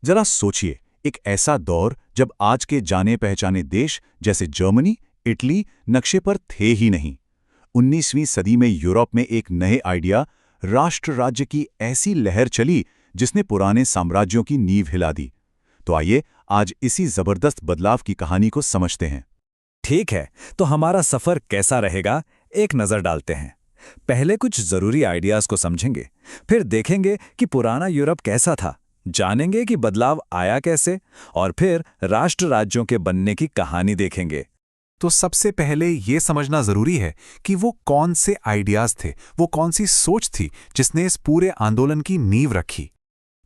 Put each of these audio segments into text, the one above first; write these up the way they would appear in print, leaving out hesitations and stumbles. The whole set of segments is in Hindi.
जरा सोचिए, एक ऐसा दौर जब आज के जाने पहचाने देश जैसे जर्मनी, इटली नक्शे पर थे ही नहीं। 19वीं सदी में यूरोप में एक नए आइडिया, राष्ट्र राज्य की ऐसी लहर चली जिसने पुराने साम्राज्यों की नींव हिला दी। तो आइए आज इसी जबरदस्त बदलाव की कहानी को समझते हैं। ठीक है, तो हमारा सफर कैसा रहेगा, एक नजर डालते हैं। पहले कुछ जरूरी आइडियाज को समझेंगे, फिर देखेंगे कि पुराना यूरोप कैसा था, जानेंगे कि बदलाव आया कैसे, और फिर राष्ट्र राज्यों के बनने की कहानी देखेंगे। तो सबसे पहले ये समझना जरूरी है कि वो कौन से आइडियाज थे, वो कौन सी सोच थी जिसने इस पूरे आंदोलन की नींव रखी।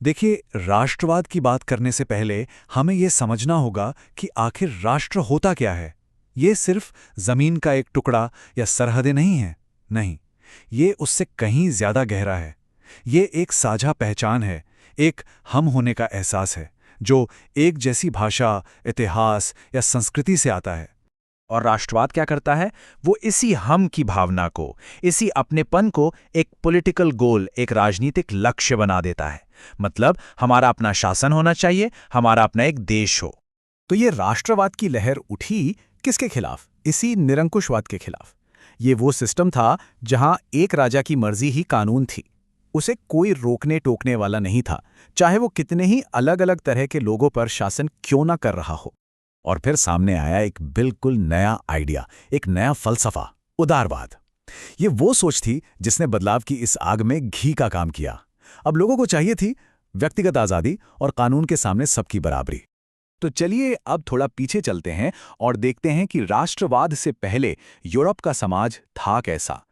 देखिए, राष्ट्रवाद की बात करने से पहले हमें यह समझना होगा कि आखिर राष्ट्र होता क्या है। ये सिर्फ जमीन का एक टुकड़ा या सरहदें नहीं है, नहीं, ये उससे कहीं ज्यादा गहरा है। ये एक साझा पहचान है, एक हम होने का एहसास है, जो एक जैसी भाषा, इतिहास या संस्कृति से आता है। और राष्ट्रवाद क्या करता है? वो इसी हम की भावना को, इसी अपनेपन को एक पॉलिटिकल गोल, एक राजनीतिक लक्ष्य बना देता है। मतलब हमारा अपना शासन होना चाहिए, हमारा अपना एक देश हो। तो ये राष्ट्रवाद की लहर उठी किसके खिलाफ? इसी निरंकुशवाद के खिलाफ। ये वो सिस्टम था जहां एक राजा की मर्जी ही कानून थी। उसे कोई रोकने टोकने वाला नहीं था, चाहे वो कितने ही अलग अलग तरह के लोगों पर शासन क्यों ना कर रहा हो। और फिर सामने आया एक बिल्कुल नया आइडिया, एक नया फलसफा, उदारवाद। ये वो सोच थी जिसने बदलाव की इस आग में घी का काम किया। अब लोगों को चाहिए थी व्यक्तिगत आज़ादी और कानून के सामने सबकी बराबरी। तो चलिए अब थोड़ा पीछे चलते हैं और देखते हैं कि राष्ट्रवाद से पहले यूरोप का समाज था कैसा।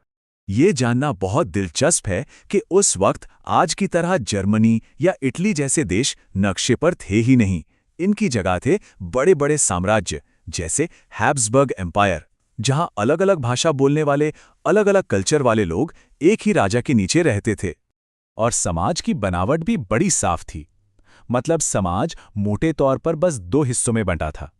ये जानना बहुत दिलचस्प है कि उस वक्त आज की तरह जर्मनी या इटली जैसे देश नक्शे पर थे ही नहीं। इनकी जगह थे बड़े बड़े साम्राज्य जैसे हैब्सबर्ग एम्पायर, जहां अलग अलग भाषा बोलने वाले, अलग अलग कल्चर वाले लोग एक ही राजा के नीचे रहते थे। और समाज की बनावट भी बड़ी साफ थी। मतलब समाज मोटे तौर पर बस दो हिस्सों में बंटा था।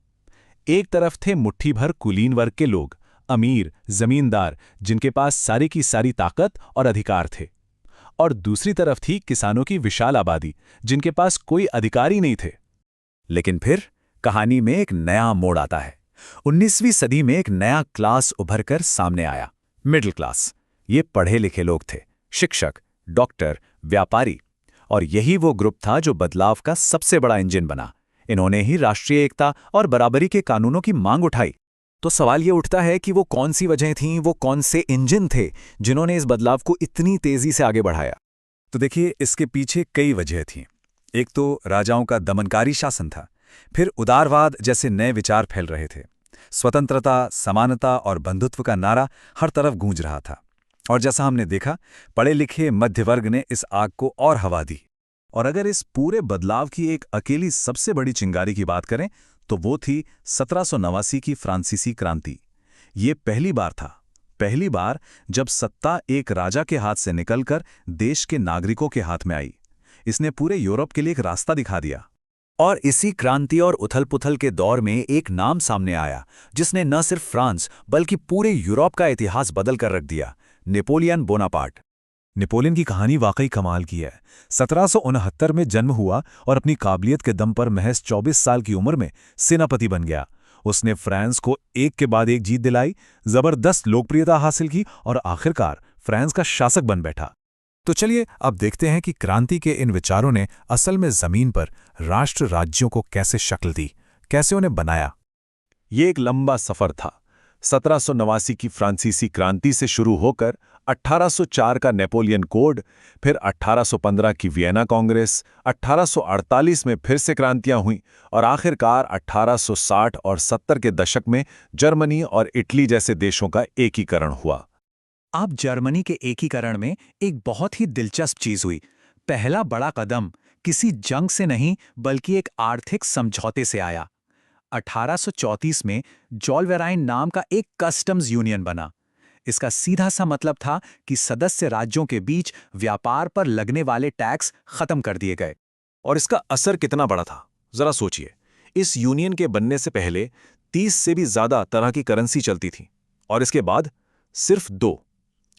एक तरफ थे मुट्ठी भर कुलीन वर्ग के लोग, अमीर, जमींदार, जिनके पास सारी की सारी ताकत और अधिकार थे। और दूसरी तरफ थी किसानों की विशाल आबादी, जिनके पास कोई अधिकार ही नहीं थे। लेकिन फिर कहानी में एक नया मोड़ आता है। 19वीं सदी में एक नया क्लास उभरकर सामने आया, मिडिल क्लास। ये पढ़े लिखे लोग थे, शिक्षक, डॉक्टर, व्यापारी। और यही वो ग्रुप था जो बदलाव का सबसे बड़ा इंजन बना। इन्होंने ही राष्ट्रीय एकता और बराबरी के कानूनों की मांग उठाई। तो सवाल ये उठता है कि वो कौन सी वजहें थीं, वो कौन से इंजन थे जिन्होंने इस बदलाव को इतनी तेजी से आगे बढ़ाया। तो देखिए, इसके पीछे कई वजहें थीं। एक तो राजाओं का दमनकारी शासन था, फिर उदारवाद जैसे नए विचार फैल रहे थे। स्वतंत्रता, समानता और बंधुत्व का नारा हर तरफ गूंज रहा था। और जैसा हमने देखा, पढ़े लिखे मध्य वर्ग ने इस आग को और हवा दी। और अगर इस पूरे बदलाव की एक अकेली सबसे बड़ी चिंगारी की बात करें तो वो थी 1789 की फ्रांसीसी क्रांति। ये पहली बार जब सत्ता एक राजा के हाथ से निकलकर देश के नागरिकों के हाथ में आई। इसने पूरे यूरोप के लिए एक रास्ता दिखा दिया। और इसी क्रांति और उथल-पुथल के दौर में एक नाम सामने आया जिसने न सिर्फ फ्रांस बल्कि पूरे यूरोप का इतिहास बदल कर रख दिया, नेपोलियन बोनापार्ट। नेपोलियन की कहानी वाकई कमाल की है। 1769 में जन्म हुआ और अपनी काबिलियत के दम पर महज 24 साल की उम्र में सेनापति बन गया। उसने फ्रांस को एक के बाद एक जीत दिलाई, जबरदस्त लोकप्रियता हासिल की और आखिरकार फ्रांस का शासक बन बैठा। तो चलिए अब देखते हैं कि क्रांति के इन विचारों ने असल में जमीन पर राष्ट्र राज्यों को कैसे शक्ल दी, कैसे उन्हें बनाया। ये एक लंबा सफर था। 1789 की फ्रांसीसी क्रांति से शुरू होकर 1804 का नेपोलियन कोड, फिर 1815 की वियना कांग्रेस, 1848 में फिर से क्रांतियां हुईं और आखिरकार 1860 और 70 के दशक में जर्मनी और इटली जैसे देशों का एकीकरण हुआ। अब जर्मनी के एकीकरण में एक बहुत ही दिलचस्प चीज हुई। पहला बड़ा कदम किसी जंग से नहीं बल्कि एक आर्थिक समझौते से आया। 1834 में जॉलवेराइन नाम का एक कस्टम्स यूनियन बना। इसका सीधा सा मतलब था कि सदस्य राज्यों के बीच व्यापार पर लगने वाले टैक्स खत्म कर दिए गए। और इसका असर कितना बड़ा था, जरा सोचिए। इस यूनियन के बनने से पहले 30 से भी ज्यादा तरह की करेंसी चलती थी और इसके बाद सिर्फ 2।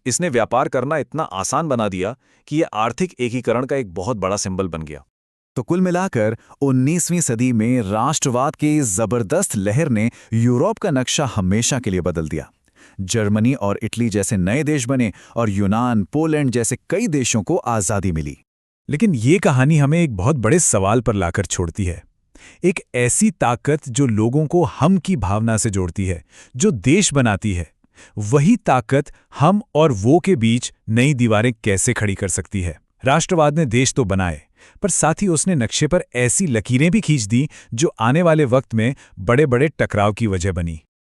इसने व्यापार करना इतना आसान बना दिया कि यह आर्थिक एकीकरण का एक बहुत बड़ा सिंबल बन गया। तो कुल मिलाकर 19वीं सदी में राष्ट्रवाद की इस जबरदस्त लहर ने यूरोप का नक्शा हमेशा के लिए बदल दिया। जर्मनी और इटली जैसे नए देश बने और यूनान, पोलैंड जैसे कई देशों को आज़ादी मिली। लेकिन ये कहानी हमें एक बहुत बड़े सवाल पर लाकर छोड़ती है। एक ऐसी ताकत जो लोगों को हम की भावना से जोड़ती है, जो देश बनाती है, वही ताकत हम और वो के बीच नई दीवारें कैसे खड़ी कर सकती है? राष्ट्रवाद ने देश तो बनाए, पर साथ ही उसने नक्शे पर ऐसी लकीरें भी खींच दी जो आने वाले वक्त में बड़े बड़े टकराव की वजह बनी।